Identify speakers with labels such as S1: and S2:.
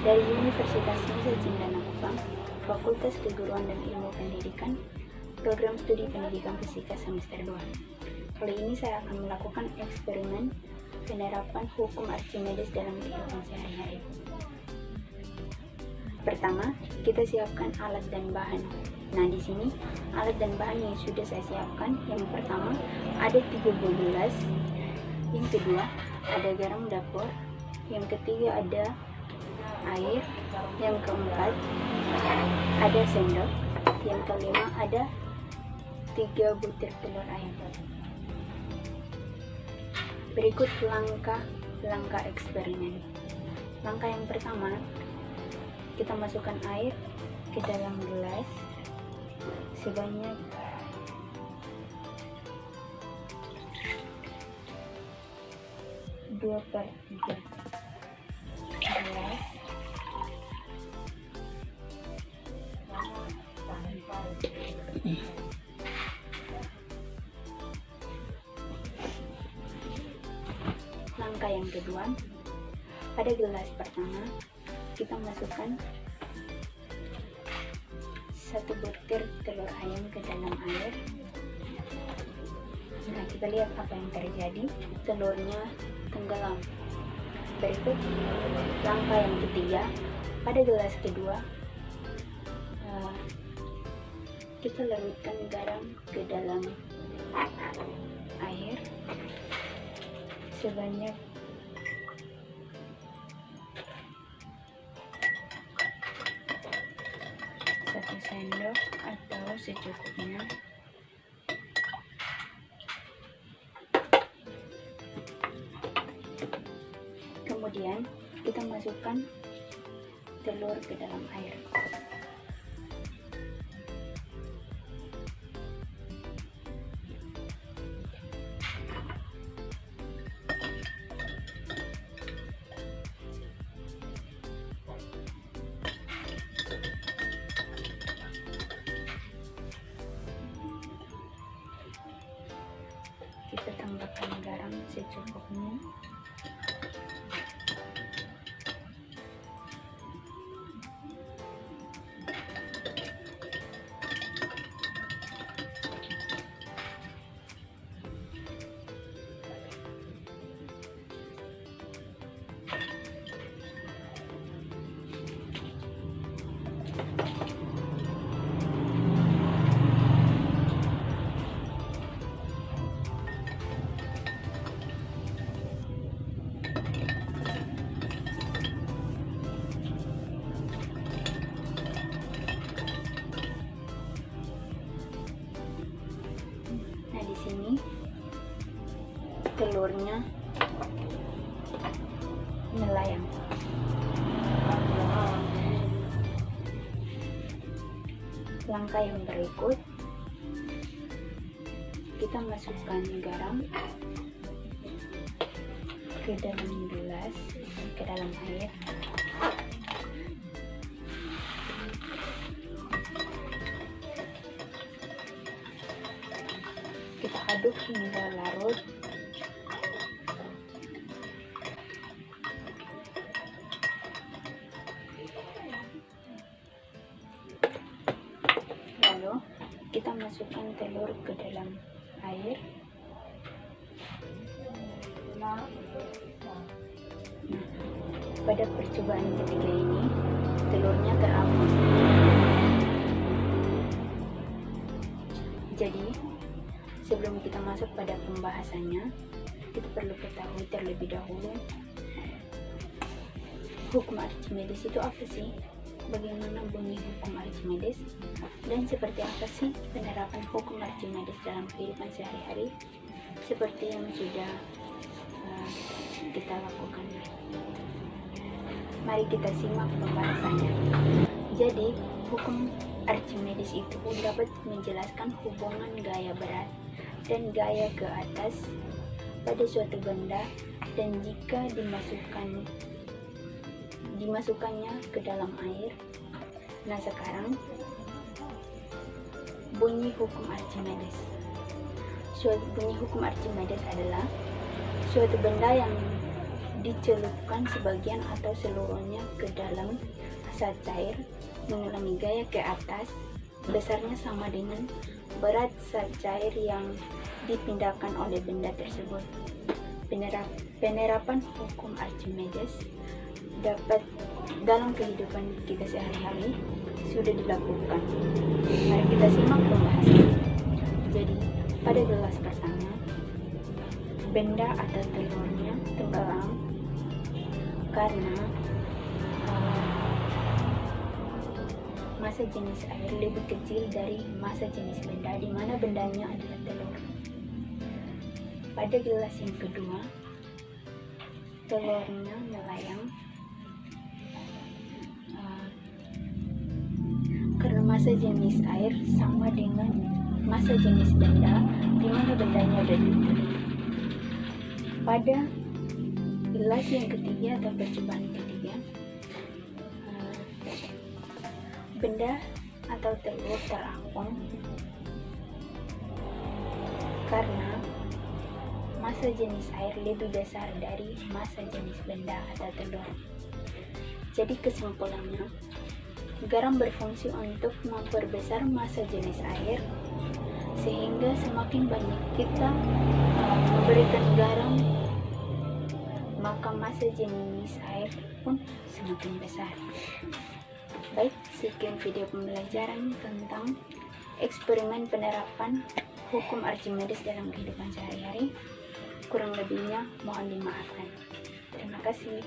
S1: Dari Universitas Nusa Cendana Kupang, Fakultas Keguruan dan Ilmu Pendidikan, Program Studi Pendidikan Fisika semester 2. Kali ini saya akan melakukan eksperimen penerapan hukum Archimedes dalam kehidupan sehari-hari. Pertama, kita siapkan alat dan bahan. Nah, di sini alat dan bahan yang sudah saya siapkan. Yang pertama, ada 3 gelas. Yang kedua, ada garam dapur. Yang ketiga, ada air. Yang keempat, ada sendok. Yang kelima, ada 3 butir telur ayam. Berikut langkah eksperimen. Langkah yang pertama, kita masukkan air ke dalam gelas sebanyak 2/3 gelas. Langkah yang kedua, pada gelas pertama kita masukkan 1 butir telur ayam ke dalam air. Nah, kita lihat apa yang terjadi, telurnya tenggelam. Berikut langkah yang ketiga, pada gelas kedua kita larutkan garam ke dalam air sebanyak 1 sendok atau secukupnya. Kemudian kita masukkan telur ke dalam air. Kita tambahkan garam secukupnya. Sini telurnya melayang. Langkah yang berikut, kita masukkan garam ke dalam gelas, ke dalam air. Kita aduk hingga larut. Lalu kita masukkan telur ke dalam air. Nah, pada percobaan ketiga ini telurnya terapung. Jadi sebelum kita masuk pada pembahasannya, kita perlu ketahui terlebih dahulu hukum Archimedes itu apa sih? Bagaimana bunyi hukum Archimedes? Dan seperti apa sih penerapan hukum Archimedes dalam kehidupan sehari-hari? Seperti yang sudah kita lakukan. Mari kita simak pembahasannya. Jadi, hukum Archimedes itu dapat menjelaskan hubungan gaya berat dan gaya ke atas pada suatu benda, dan jika dimasukkannya ke dalam air. Nah, sekarang bunyi hukum Archimedes. Bunyi hukum Archimedes adalah suatu benda yang dicelupkan sebagian atau seluruhnya ke dalam zat cair, mengulangi gaya ke atas, besarnya sama dengan berat zat cair yang dipindahkan oleh benda tersebut. Penerapan hukum Archimedes dapat dalam kehidupan kita sehari-hari sudah dilakukan. Mari kita simak pembahasan. Jadi, pada gelas pertama, benda atau telurnya tenggelam karena massa jenis air lebih kecil dari massa jenis benda, di mana bendanya adalah telur. Pada gelas yang kedua, telurnya melayang karena massa jenis air sama dengan massa jenis benda, di mana bendanya ada di bumi. Pada gelas yang ketiga atau percobaan ketiga, benda atau telur terapung karena massa jenis air lebih besar dari massa jenis benda atau telur. Jadi kesimpulannya, garam berfungsi untuk memperbesar massa jenis air, sehingga semakin banyak kita memberikan garam, maka massa jenis air pun semakin besar. Baik, sekian video pembelajaran tentang eksperimen penerapan hukum Archimedes dalam kehidupan sehari-hari. Kurang lebihnya mohon dimaafkan. Terima kasih.